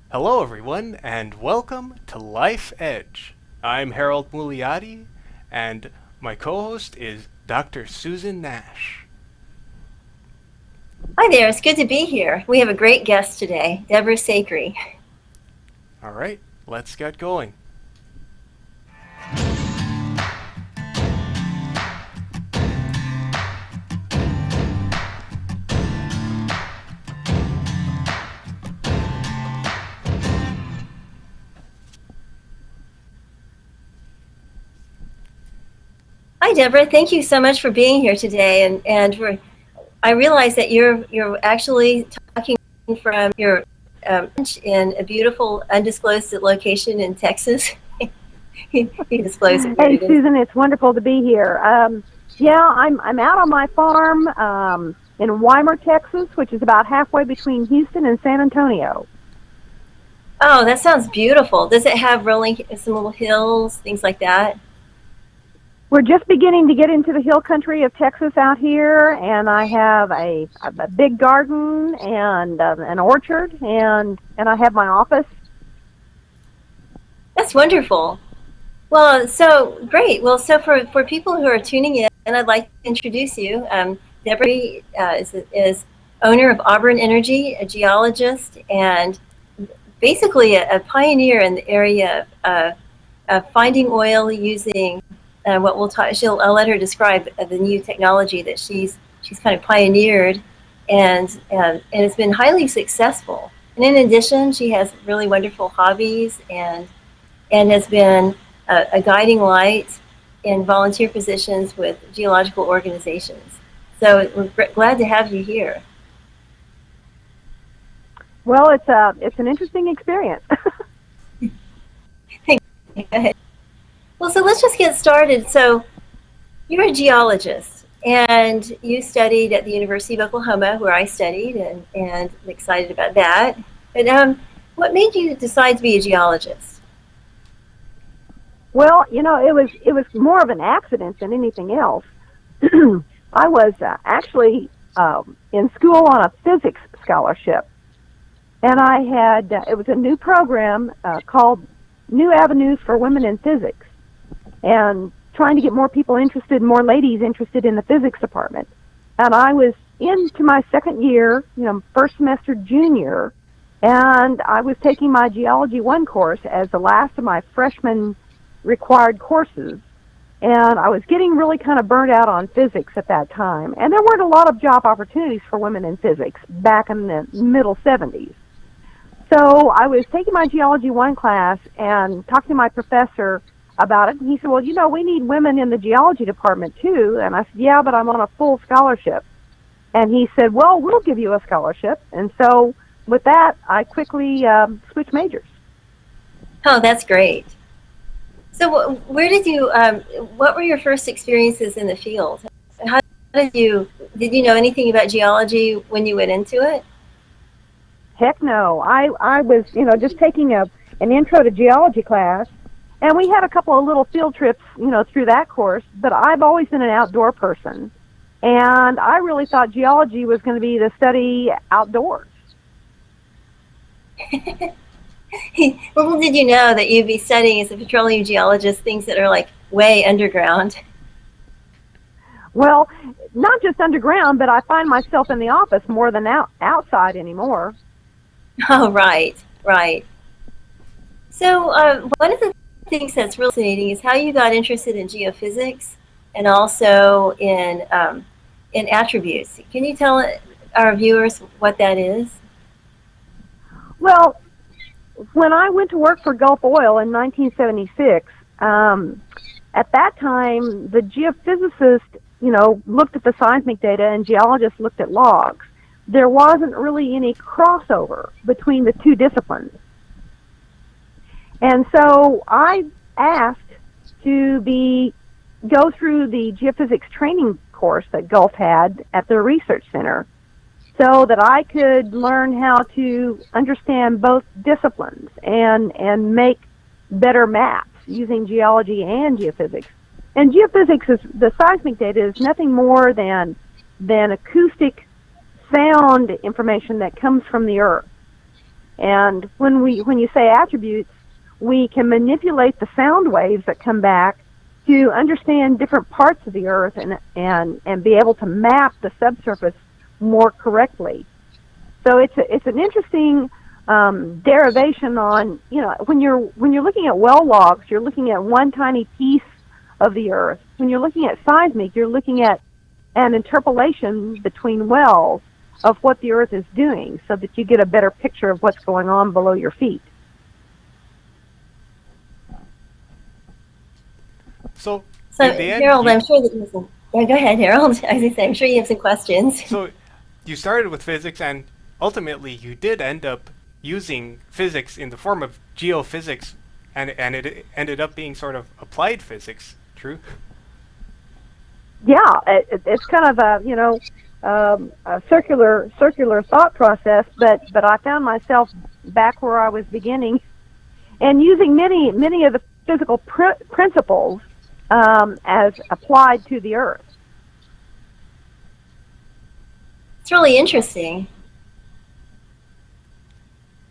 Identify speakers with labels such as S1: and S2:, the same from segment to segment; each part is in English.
S1: Hello, everyone, and welcome to Life Edge. I'm Harold Muliati, and my co host is Dr. Susan Nash.
S2: Hi there, it's good to be here. We have a great guest today, Deborah Sacrey.
S1: All right, let's get going.
S2: Hi, Deborah. Thank you so much for being here today. I realize that you're actually talking from your in a beautiful undisclosed location in Texas. You disclose where
S3: Hey,
S2: it is.
S3: Susan, it's wonderful to be here. Yeah, I'm out on my farm in Weimar, Texas, which is about halfway between Houston and San Antonio.
S2: Oh, that sounds beautiful. Does it have rolling some little hills, things like that?
S3: We're just beginning to get into the hill country of Texas out here, and I have a big garden and an orchard, and I have my office.
S2: That's wonderful. Well, so great. Well, so for people who are tuning in, I'd like to introduce you. Deborah is owner of Auburn Energy, a geologist, and basically a pioneer in the area of finding oil using what we'll talk. I'll let her describe the new technology that she's kind of pioneered, and it's been highly successful. And in addition, she has really wonderful hobbies and has been a guiding light in volunteer positions with geological organizations. So we're glad to have you here.
S3: Well, it's an interesting experience.
S2: Well, so let's just get started. So you're a geologist and you studied at the University of Oklahoma, where I studied, and I'm excited about that. But what made you decide to be a geologist?
S3: Well, it was more of an accident than anything else. I was actually in school on a physics scholarship. And I had, it was a new program called New Avenues for Women in Physics, and trying to get more people interested, more ladies interested in the physics department. And I was into my second year, first semester junior, and I was taking my Geology 1 course as the last of my freshman required courses. And I was getting really kind of burnt out on physics at that time. And there weren't a lot of job opportunities for women in physics back in the middle 70s. So I was taking my Geology 1 class and talking to my professor about it. And he said, well, we need women in the geology department too. And I said, yeah, but I'm on a full scholarship. And he said, well, we'll give you a scholarship. And so with that, I quickly switched majors.
S2: Oh, that's great. So where did you, what were your first experiences in the field? How did you know anything about geology when you went into it?
S3: Heck no. I was, just taking an intro to geology class, and we had a couple of little field trips, through that course, but I've always been an outdoor person, and I really thought geology was going to be the study outdoors.
S2: Little did you know that you'd be studying as a petroleum geologist things that are like way underground.
S3: Well, not just underground, but I find myself in the office more than outside anymore.
S2: Oh, right, right. So one of the things that's really fascinating is how you got interested in geophysics and also in attributes. Can you tell our viewers what that is?
S3: Well, when I went to work for Gulf Oil in 1976, at that time, the geophysicist, looked at the seismic data and geologists looked at logs. There wasn't really any crossover between the two disciplines. And so I asked to go through the geophysics training course that Gulf had at the research center so that I could learn how to understand both disciplines and make better maps using geology and geophysics. And geophysics the seismic data is nothing more than acoustic sound information that comes from the earth. And when you say attributes, we can manipulate the sound waves that come back to understand different parts of the Earth and be able to map the subsurface more correctly. So it's an interesting derivation on, when you're looking at well logs, you're looking at one tiny piece of the Earth. When you're looking at seismic, you're looking at an interpolation between wells of what the Earth is doing, so that you get a better picture of what's going on below your feet.
S1: So
S2: Harold, I'm sure that you have some. Yeah, go ahead, Harold. As I say, I'm sure you have some questions.
S1: So you started with physics, and ultimately you did end up using physics in the form of geophysics, and it ended up being sort of applied physics. True?
S3: Yeah, it's kind of a circular thought process, but I found myself back where I was beginning, and using many of the physical principles as applied to the Earth.
S2: It's really interesting.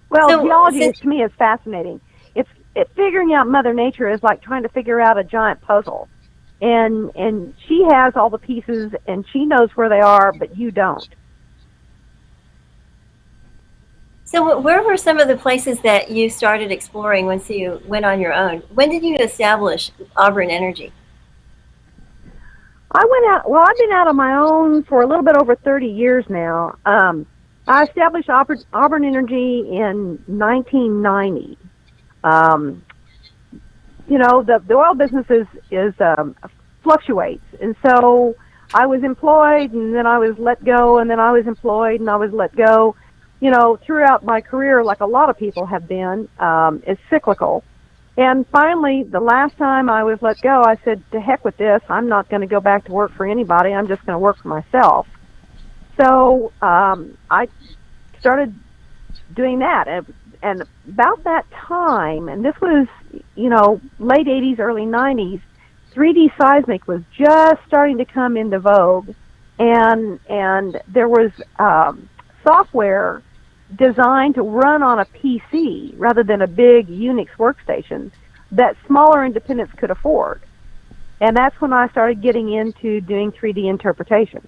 S3: Well, geology to me is fascinating. It's figuring out Mother Nature is like trying to figure out a giant puzzle, and she has all the pieces and she knows where they are, but you don't.
S2: So where were some of the places that you started exploring once you went on your own? When did you establish Auburn Energy?
S3: I've been out on my own for a little bit over 30 years now. I established Auburn Energy in 1990. The oil business is fluctuates, and so I was employed, and then I was let go, and then I was employed, and I was let go. Throughout my career, like a lot of people have been, it's cyclical. And finally, the last time I was let go, I said, to heck with this. I'm not going to go back to work for anybody. I'm just going to work for myself. So I started doing that. And about that time, and this was, late 80s, early 90s, 3D seismic was just starting to come into vogue. And there was software designed to run on a PC rather than a big Unix workstation that smaller independents could afford. And that's when I started getting into doing 3D interpretation.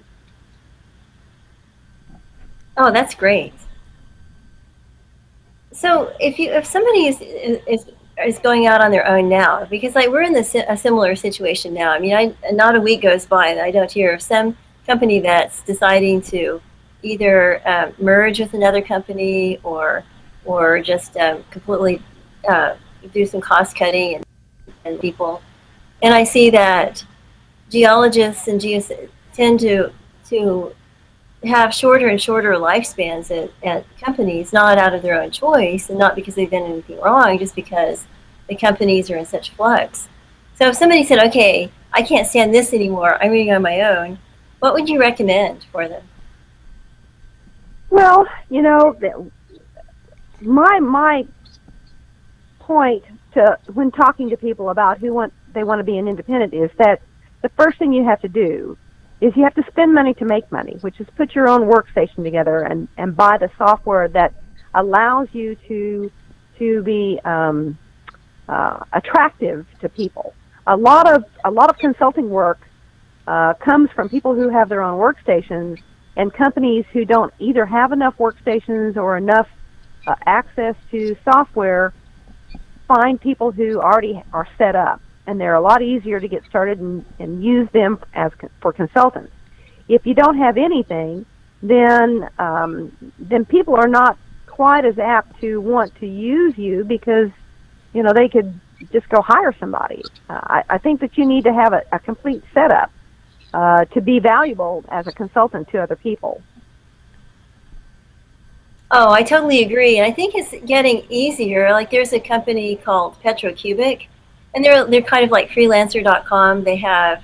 S2: Oh, that's great. So if somebody is going out on their own now, because we're in a similar situation now. I mean, not a week goes by that I don't hear of some company that's deciding to either merge with another company or just completely do some cost cutting and people. And I see that geologists and geos tend to have shorter and shorter lifespans at companies, not out of their own choice and not because they've done anything wrong, just because the companies are in such flux. So if somebody said, okay, I can't stand this anymore, I'm going on my own, what would you recommend for them?
S3: Well, my point to when talking to people about they want to be an independent is that the first thing you have to do is you have to spend money to make money, which is put your own workstation together and buy the software that allows you to be attractive to people. A lot of consulting work comes from people who have their own workstations, and companies who don't either have enough workstations or enough access to software find people who already are set up, and they're a lot easier to get started and use them for consultants. If you don't have anything, then people are not quite as apt to want to use you because they could just go hire somebody. I think that you need to have a complete setup to be valuable as a consultant to other people.
S2: Oh, I totally agree. And I think it's getting easier. Like there's a company called Petrocubic, and they're kind of like freelancer.com. They have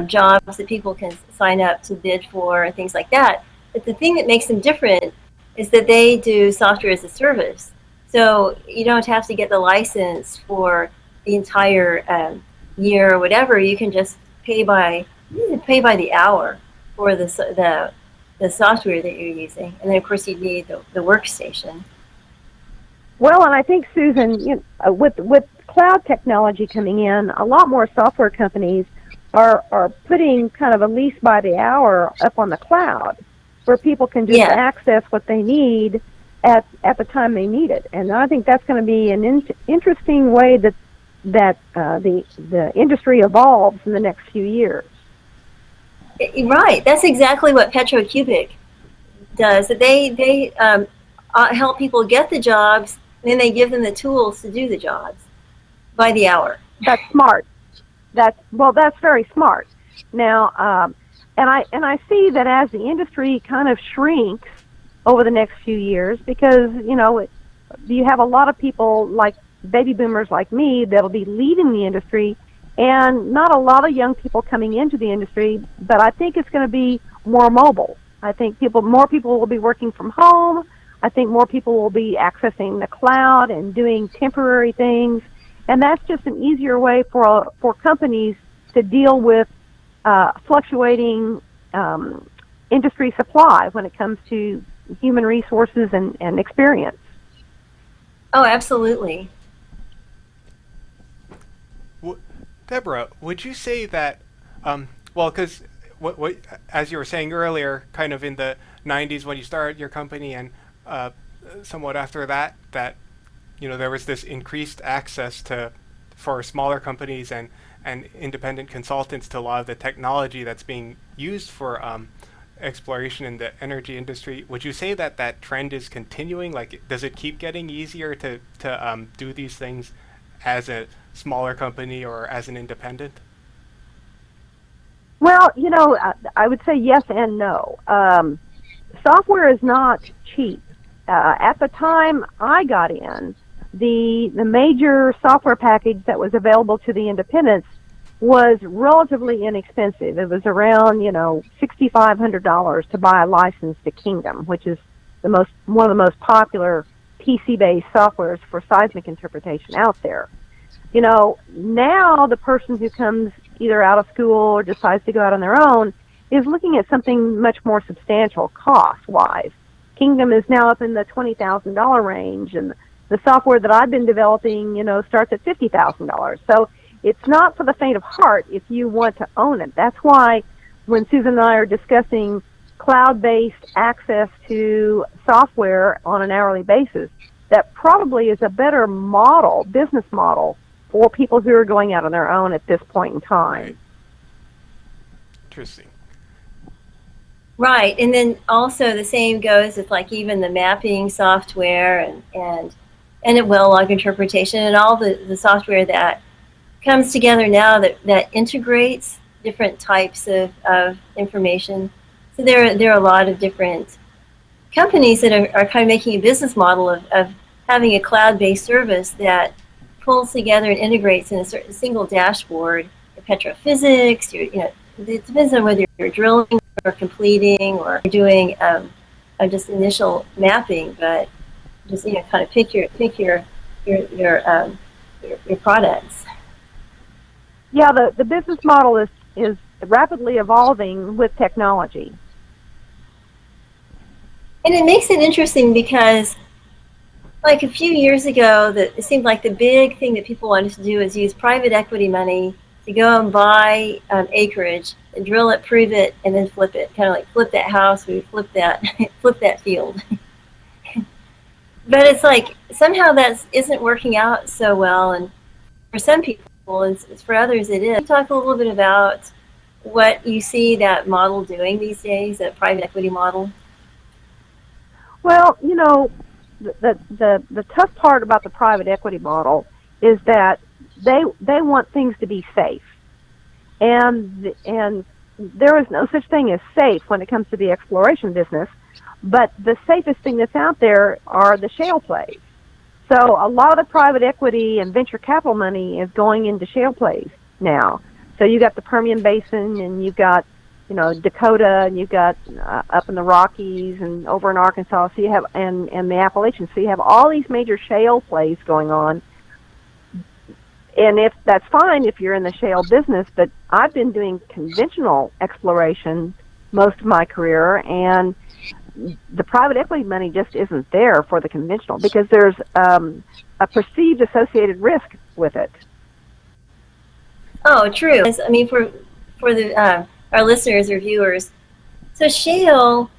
S2: jobs that people can sign up to bid for and things like that. But the thing that makes them different is that they do software as a service. So you don't have to get the license for the entire year or whatever. You can just pay by the hour for the software that you're using, and then of course you need the workstation.
S3: Well, and I think, Susan, with cloud technology coming in, a lot more software companies are putting kind of a lease by the hour up on the cloud, where people can just
S2: Yeah.
S3: access what they need at the time they need it. And I think that's going to be an interesting way that the industry evolves in the next few years.
S2: Right. That's exactly what PetroCubic does. That they help people get the jobs, and then they give them the tools to do the jobs by the hour.
S3: That's smart. That's very smart. Now, and I see that as the industry kind of shrinks over the next few years, because you have a lot of people like baby boomers like me that'll be leaving the industry, and not a lot of young people coming into the industry. But I think it's going to be more mobile. I think more people will be working from home. I think more people will be accessing the cloud and doing temporary things. And that's just an easier way for companies to deal with fluctuating industry supply when it comes to human resources and experience.
S2: Oh, absolutely.
S1: Deborah, would you say that, because what as you were saying earlier, kind of in the 90s when you started your company, and somewhat after that there was this increased access for smaller companies and independent consultants to a lot of the technology that's being used for exploration in the energy industry. Would you say that trend is continuing? Like, does it keep getting easier to do these things as a smaller company or as an independent?
S3: Well, I would say yes and no. Software is not cheap. At the time I got in, the major software package that was available to the independents was relatively inexpensive. It was around, $6,500 to buy a license to Kingdom, which is one of the most popular PC-based softwares for seismic interpretation out there. Now the person who comes either out of school or decides to go out on their own is looking at something much more substantial cost-wise. Kingdom is now up in the $20,000 range, and the software that I've been developing, starts at $50,000. So it's not for the faint of heart if you want to own it. That's why when Susan and I are discussing cloud-based access to software on an hourly basis, that probably is a better business model, for people who are going out on their own at this point in time.
S1: Right. Interesting.
S2: Right, and then also the same goes with like even the mapping software and well log interpretation and all the software that comes together now that integrates different types of information. So there are a lot of different companies that are kind of making a business model of having a cloud-based service that pulls together and integrates in a certain single dashboard. Your petrophysics, it depends on whether you're drilling or completing or doing just initial mapping, but just kind of pick your products.
S3: Yeah, the business model is rapidly evolving with technology.
S2: And it makes it interesting because, like a few years ago, it seemed like the big thing that people wanted to do is use private equity money to go and buy acreage and drill it, prove it, and then flip it. Kind of like flip that house, we flip that field. But it's like somehow that isn't working out so well, and for some people, and for others it is. Can you talk a little bit about what you see that model doing these days, that private equity model?
S3: Well, the tough part about the private equity model is that they want things to be safe, and there is no such thing as safe when it comes to the exploration business. But the safest thing that's out there are the shale plays. So a lot of the private equity and venture capital money is going into shale plays now. So you got the Permian Basin, and you've got Dakota, and you've got up in the Rockies and over in Arkansas. So you have and the Appalachians. So you have all these major shale plays going on. And if that's fine if you're in the shale business, but I've been doing conventional exploration most of my career, and the private equity money just isn't there for the conventional because there's a perceived associated risk with it.
S2: Oh, true. I mean, for the our listeners or viewers, so shale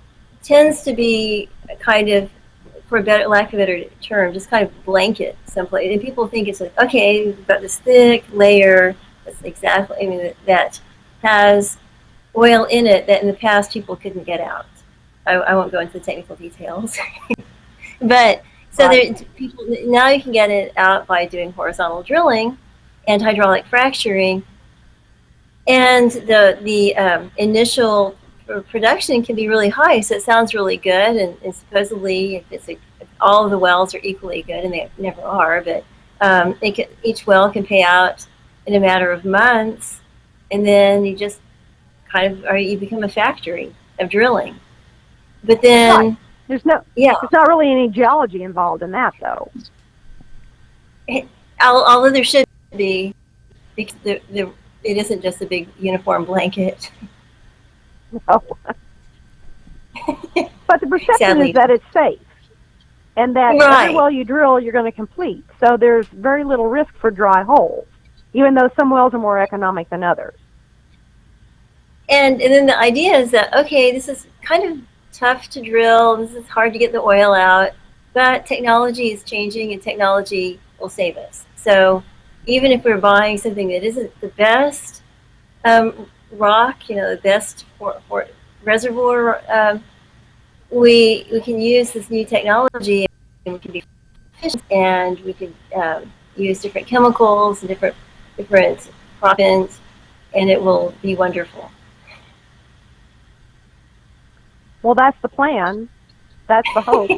S2: tends to be a kind of, for lack of a better term, just kind of blanket someplace. And people think it's like, okay, we've got this thick layer that's exactly, I mean, that has oil in it that in the past people couldn't get out. I won't go into the technical details. But so
S3: Right.
S2: people now you can get it out by doing horizontal drilling and hydraulic fracturing, and the initial production can be really high. So it sounds really good, and supposedly if all of the wells are equally good, and they never are, but each well can pay out in a matter of months, and then you just you become a factory of drilling. But then,
S3: Right. There's not really any geology involved in that, though.
S2: Although there should be, because it isn't just a big uniform blanket.
S3: No. But the perception
S2: Sadly.
S3: is that it's safe, and that every well you drill, you're going to complete. So there's very little risk for dry holes, even though some wells are more economic than others.
S2: And then the idea is that, okay, this is kind of tough to drill, this is hard to get the oil out, but technology is changing and technology will save us. So even if we're buying something that isn't the best rock, the best for reservoir, we can use this new technology, and we can be efficient, and we could use different chemicals and different proppants, and it will be wonderful.
S3: Well, that's the plan. That's the hope.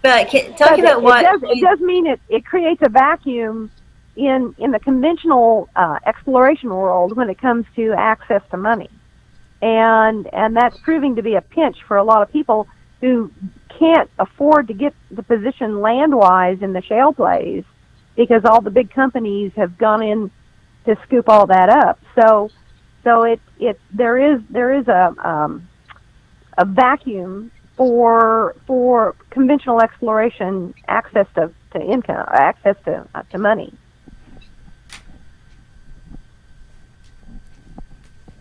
S2: But talk about what
S3: it does mean it creates a vacuum in the conventional exploration world when it comes to access to money, and that's proving to be a pinch for a lot of people who can't afford to get the position land-wise in the shale plays because all the big companies have gone in to scoop all that up. So there is a vacuum for conventional exploration access to income, access to money.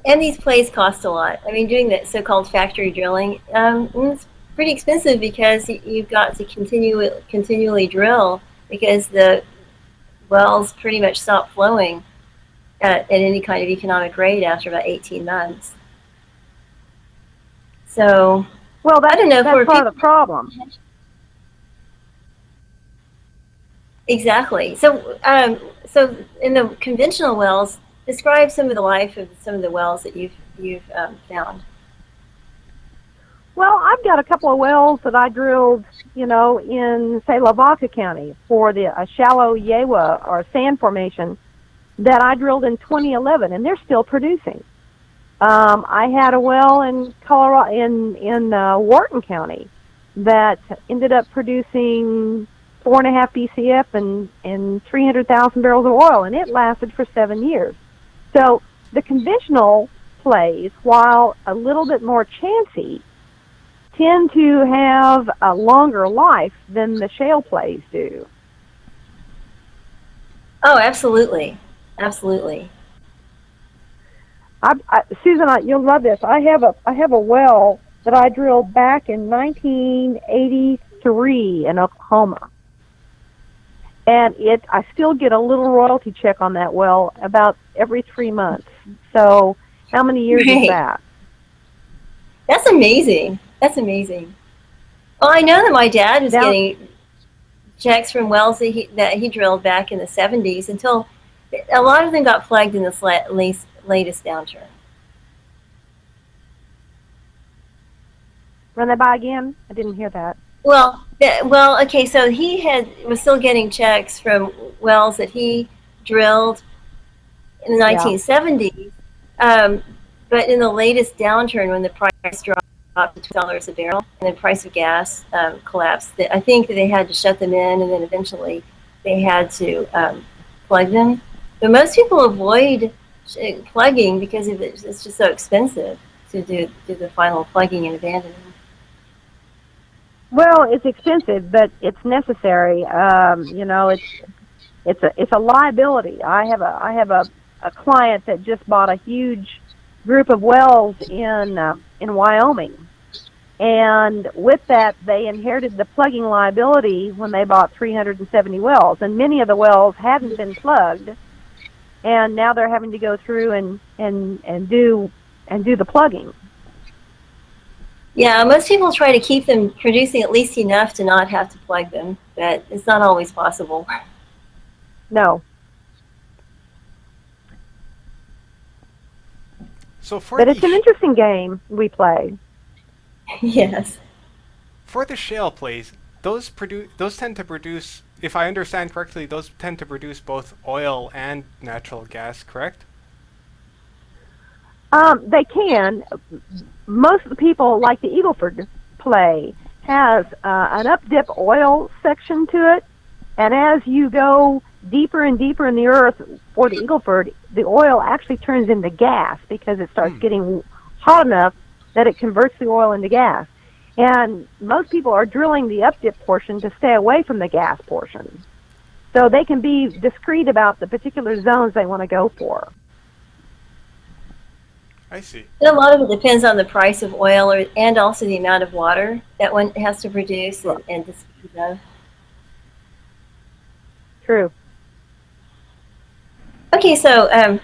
S2: And these plays cost a lot. I mean, doing that so-called factory drilling, it's pretty expensive because you've got to continually drill because the wells pretty much stop flowing at any kind of economic rate after about 18 months. So,
S3: well,
S2: I don't know.
S3: That's part of the problem.
S2: Exactly. So, so in the conventional wells, describe some of the life of some of the wells that you've found.
S3: Well, I've got a couple of wells that I drilled, in, say, Lavaca County for the shallow Yewa or sand formation that I drilled in 2011, and they're still producing. I had a well in Colorado, in Wharton County, that ended up producing 4.5 BCF and 300,000 barrels of oil, and it lasted for 7 years. So the conventional plays, while a little bit more chancy, tend to have a longer life than the shale plays do.
S2: Oh, absolutely. Absolutely.
S3: Susan, you'll love this. I have a well that I drilled back in 1983 in Oklahoma, and I still get a little royalty check on that well about every 3 months. So, how many years is that?
S2: That's amazing. That's amazing. Well, I know that my dad was getting checks from wells that he drilled back in the 70s until a lot of them got plagued in this latest downturn.
S3: Run that by again? I didn't hear that.
S2: Well, okay. So he was still getting checks from wells that he drilled in the 1970s, but in the latest downturn, when the price dropped to $2 a barrel and the price of gas collapsed, I think that they had to shut them in, and then eventually they had to plug them. But most people avoid plugging because of it's just so expensive to do the final plugging and abandoning.
S3: Well, it's expensive, but it's necessary. It's a liability. I have a client that just bought a huge group of wells in Wyoming, and with that, they inherited the plugging liability when they bought 370 wells, and many of the wells hadn't been plugged, and now they're having to go through and do the plugging.
S2: Yeah, most people try to keep them producing at least enough to not have to plug them, but it's not always possible.
S3: No.
S1: So
S3: But it's an interesting game we play.
S2: Yes.
S1: For the shale plays, those tend to produce, if I understand correctly, those tend to produce both oil and natural gas, correct?
S3: They can. Most of the people, like the Eagle Ford play, has an up-dip oil section to it, and as you go deeper and deeper in the earth for the Eagle Ford, the oil actually turns into gas because it starts getting hot enough that it converts the oil into gas. And most people are drilling the up-dip portion to stay away from the gas portion. So they can be discreet about the particular zones they want to go for.
S1: I see.
S2: And a lot of it depends on the price of oil and also the amount of water that one has to produce and dispose of.
S3: True.
S2: Okay, so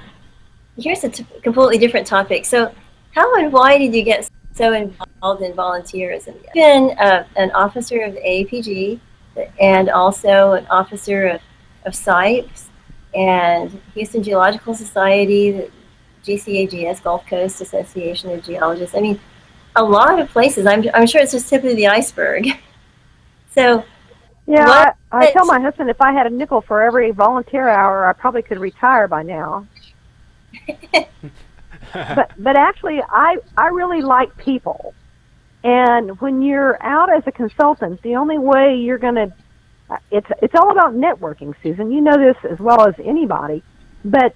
S2: here's a completely different topic. So how and why did you get so involved in volunteerism? You've been an officer of the AAPG and also an officer of SIPES and Houston Geological Society, the GCAGS, Gulf Coast Association of Geologists. I mean, a lot of places. I'm sure it's just tip of the iceberg. So
S3: yeah, I tell my husband if I had a nickel for every volunteer hour, I probably could retire by now. But actually, I really like people. And when you're out as a consultant, the only way you're going to, it's all about networking, Susan. You know this as well as anybody. But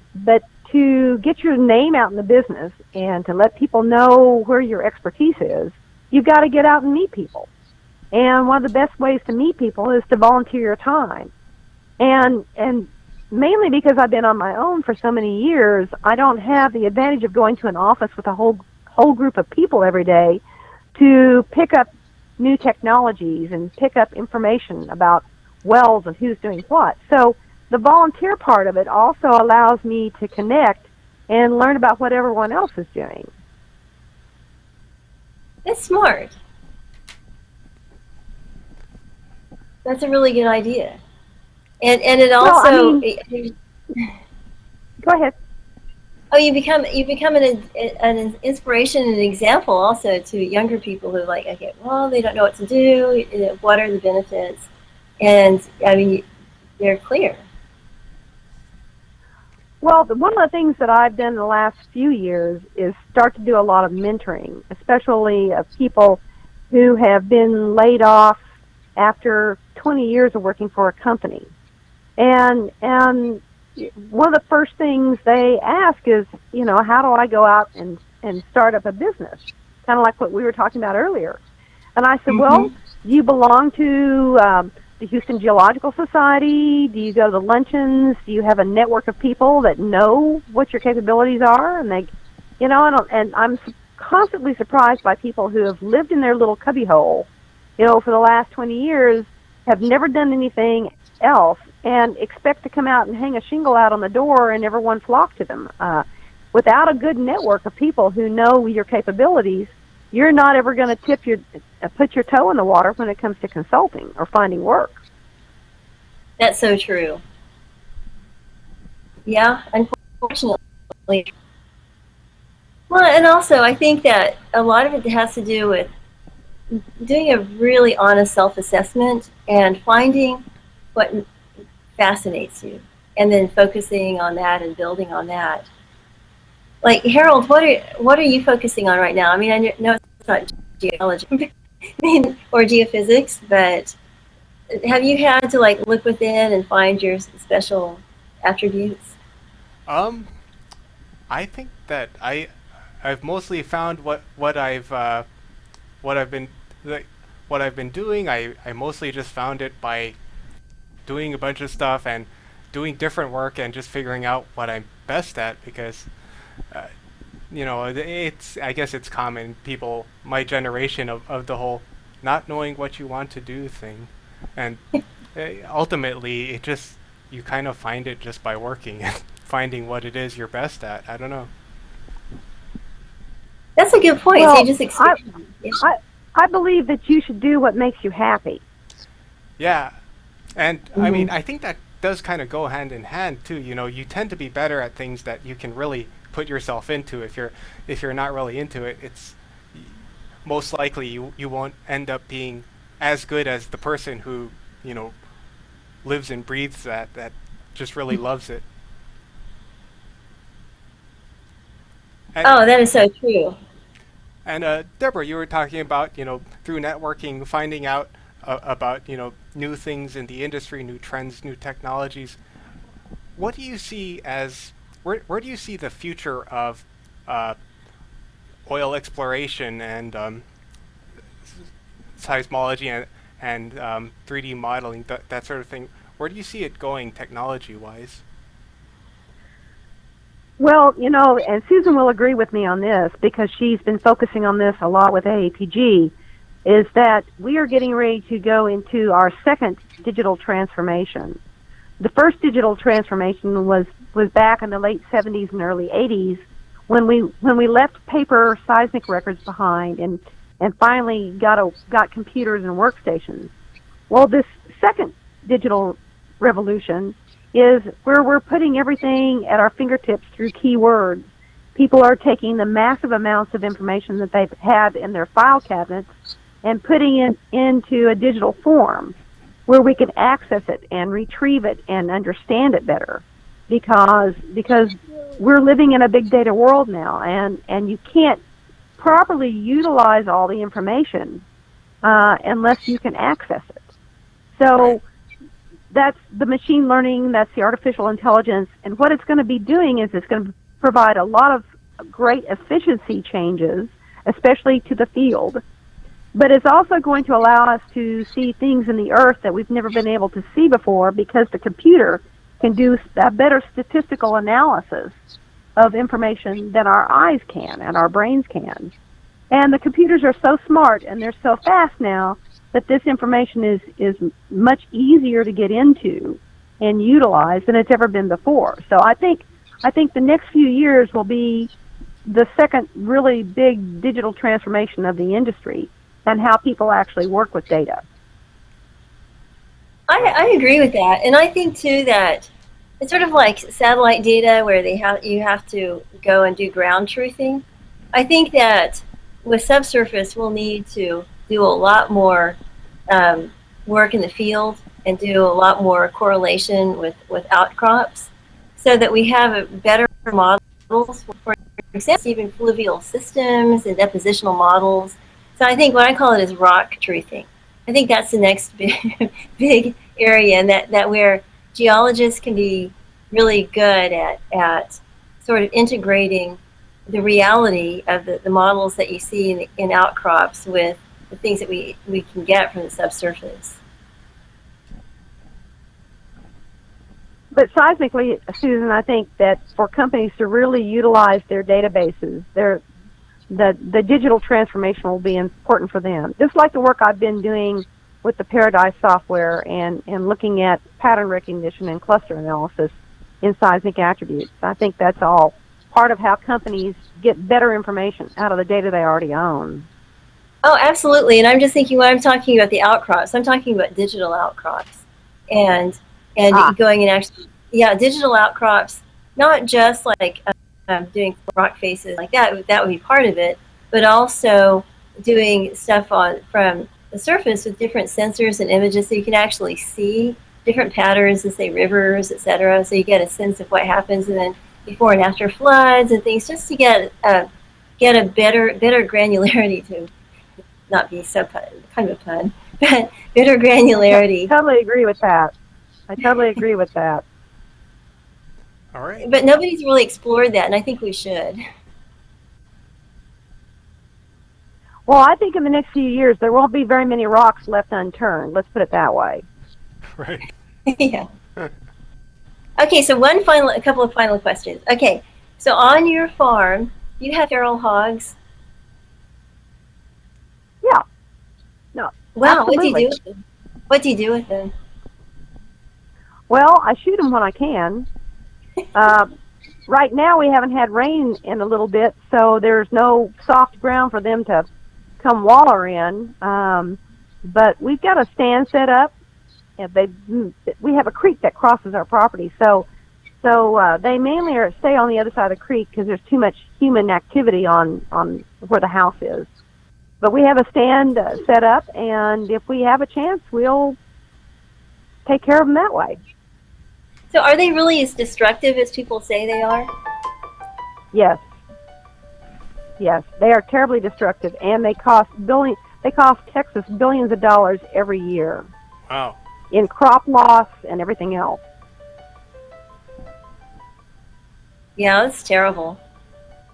S3: to get your name out in the business and to let people know where your expertise is, you've got to get out and meet people. And one of the best ways to meet people is to volunteer your time. And mainly because I've been on my own for so many years, I don't have the advantage of going to an office with a whole group of people every day to pick up new technologies and pick up information about wells and who's doing what. So the volunteer part of it also allows me to connect and learn about what everyone else is doing.
S2: That's smart. That's a really good idea. And it also
S3: go ahead.
S2: Oh, you become an inspiration and an example also to younger people who like, okay, well, they don't know what to do. What are the benefits? And I mean, they're clear.
S3: Well, one of the things that I've done in the last few years is start to do a lot of mentoring, especially of people who have been laid off after 20 years of working for a company. And one of the first things they ask is, how do I go out and start up a business? Kind of like what we were talking about earlier. And I said, well, do you belong to the Houston Geological Society? Do you go to the luncheons? Do you have a network of people that know what your capabilities are? And they, and I'm constantly surprised by people who have lived in their little cubbyhole, for the last 20 years, have never done anything else, and expect to come out and hang a shingle out on the door and everyone flock to them. Without a good network of people who know your capabilities, you're not ever going to put your toe in the water when it comes to consulting or finding work.
S2: That's so true. Yeah, unfortunately. Well, and also I think that a lot of it has to do with doing a really honest self-assessment and finding what fascinates you and then focusing on that and building on that. Like, Harold, what are you focusing on right now? I mean, I know it's not geology or geophysics, but have you had to look within and find your special attributes?
S1: I think that I've mostly found what I've been like, what I've been doing. I mostly just found it by doing a bunch of stuff and doing different work and just figuring out what I'm best at because uh, it's I guess it's common people my generation of the whole not knowing what you want to do thing, and ultimately it just you kind of find it just by working and finding what it is you're best at. I don't know.
S2: That's a good point. So
S3: Well,
S2: you just
S3: I,
S2: experience. Yeah.
S3: I, I believe that you should do what makes you happy.
S1: Yeah, and I mean
S2: Mhm.
S1: I think that does kind of go hand in hand too. You tend to be better at things that you can really put yourself into. If you're not really into it, it's most likely you won't end up being as good as the person who you know lives and breathes that just really loves it. And
S2: Oh, that is so true.
S1: Deborah, you were talking about through networking, finding out about new things in the industry, new trends, new technologies. What do you see as where do you see the future of uh, oil exploration and seismology and 3D modeling, that sort of thing? Where do you see it going technology wise?
S3: Well, and Susan will agree with me on this because she's been focusing on this a lot with AAPG, is that we are getting ready to go into our second digital transformation. The first digital transformation was back in the late 70s and early 80s when we left paper seismic records behind and finally got computers and workstations. Well, this second digital revolution is where we're putting everything at our fingertips through keywords. People are taking the massive amounts of information that they've had in their file cabinets and putting it into a digital form where we can access it and retrieve it and understand it better because we're living in a big data world now and you can't properly utilize all the information unless you can access it.
S1: Right.
S3: So that's the machine learning, that's the artificial intelligence, and what it's going to be doing is it's going to provide a lot of great efficiency changes, especially to the field, but it's also going to allow us to see things in the earth that we've never been able to see before because the computer can do a better statistical analysis of information than our eyes can and our brains can. And the computers are so smart and they're so fast now that this information is much easier to get into and utilize than it's ever been before. So I think the next few years will be the second really big digital transformation of the industry and how people actually work with data.
S2: I agree with that, and I think too that it's sort of like satellite data where you have to go and do ground truthing. I think that with subsurface we'll need to do a lot more um, work in the field and do a lot more correlation with outcrops so that we have a better models for example even fluvial systems and depositional models. So I think what I call it is rock truthing. I think that's the next big area, and that where geologists can be really good at sort of integrating the reality of the models that you see in outcrops with the things that we can get from the subsurface.
S3: But seismically, Susan, I think that for companies to really utilize their databases, the digital transformation will be important for them. Just like the work I've been doing with the Paradise software and looking at pattern recognition and cluster analysis in seismic attributes. I think that's all part of how companies get better information out of the data they already own.
S2: Oh, absolutely. And I'm just thinking when I'm talking about the outcrops, I'm talking about digital outcrops, and going and actually, yeah, digital outcrops, not just like doing rock faces like that. That would be part of it, but also doing stuff from the surface with different sensors and images, so you can actually see different patterns, and say rivers, etc. So you get a sense of what happens, and then before and after floods and things, just to get a better granularity to not be so kind of a pun, but better granularity.
S3: I totally agree with that. I totally agree with that.
S1: All right.
S2: But nobody's really explored that, and I think we should.
S3: Well, I think in the next few years there won't be very many rocks left unturned. Let's put it that way.
S1: Right.
S2: Yeah. Okay, so a couple of final questions. Okay, so on your farm, you have feral hogs.
S3: Yeah. No.
S2: Wow,
S3: Absolutely.
S2: what do you do with them? What do you do with them?
S3: Well, I shoot them when I can. Right now we haven't had rain in a little bit, so there's no soft ground for them to come waller in. But we've got a stand set up. And we have a creek that crosses our property, so they mainly stay on the other side of the creek because there's too much human activity on where the house is. But we have a stand set up, and if we have a chance, we'll take care of them that way.
S2: So are they really as destructive as people say they are?
S3: Yes. Yes, they are terribly destructive, and they cost Texas billions of dollars every year.
S1: Wow.
S3: In crop loss and everything else.
S2: Yeah, that's terrible.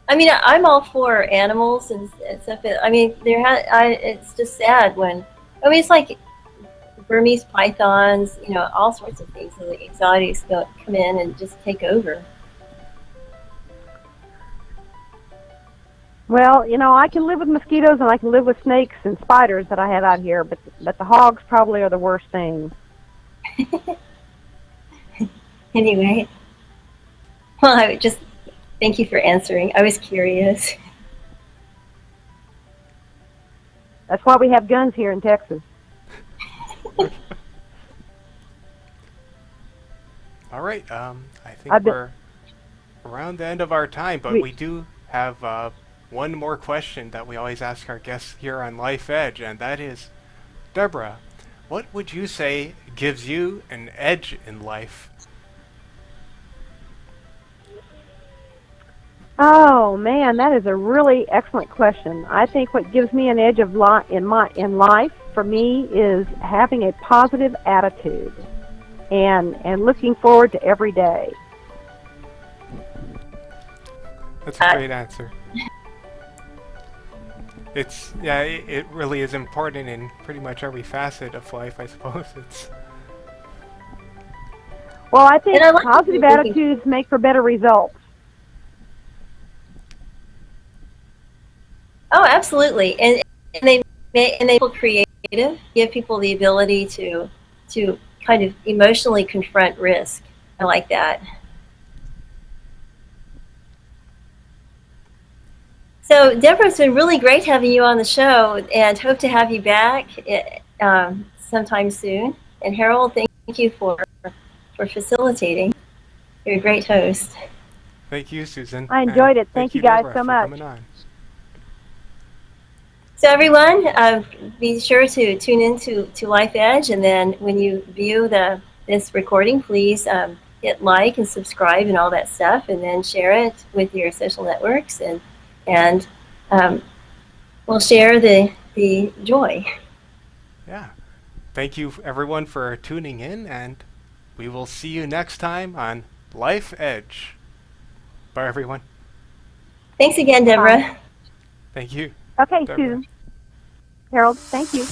S2: I mean, I'm all for animals and stuff. I mean, it's just sad when, I mean, it's like Burmese pythons, all sorts of things. So the exotics come in and just take over.
S3: Well, I can live with mosquitoes and I can live with snakes and spiders that I have out here, but the hogs probably are the worst thing.
S2: Anyway, well, I would just thank you for answering. I was curious.
S3: That's why we have guns here in Texas.
S1: All right. I think we're around the end of our time, but we do have one more question that we always ask our guests here on Life Edge, and that is, Deborah, what would you say gives you an edge in life?
S3: Oh man, that is a really excellent question. I think what gives me an edge in life for me is having a positive attitude and looking forward to every day.
S1: That's a great answer. It really is important in pretty much every facet of life, I suppose.
S3: Well, I think positive attitudes make for better results.
S2: Oh, absolutely, and they feel creative, give people the ability to kind of emotionally confront risk. I like that. So, Deborah, it's been really great having you on the show, and hope to have you back sometime soon. And Harold, thank you for facilitating. You're a great host.
S1: Thank you, Susan.
S3: I enjoyed it. Thank you guys
S1: Deborah,
S3: so much.
S1: coming on.
S2: So everyone, be sure to tune in to Life Edge, and then when you view this recording, please hit like and subscribe and all that stuff, and then share it with your social networks, and we'll share the joy.
S1: Yeah. Thank you, everyone, for tuning in, and we will see you next time on Life Edge. Bye, everyone.
S2: Thanks again, Deborah.
S3: Bye.
S1: Thank you.
S3: Okay,
S1: Deborah.
S3: Susan. Harold, thank you.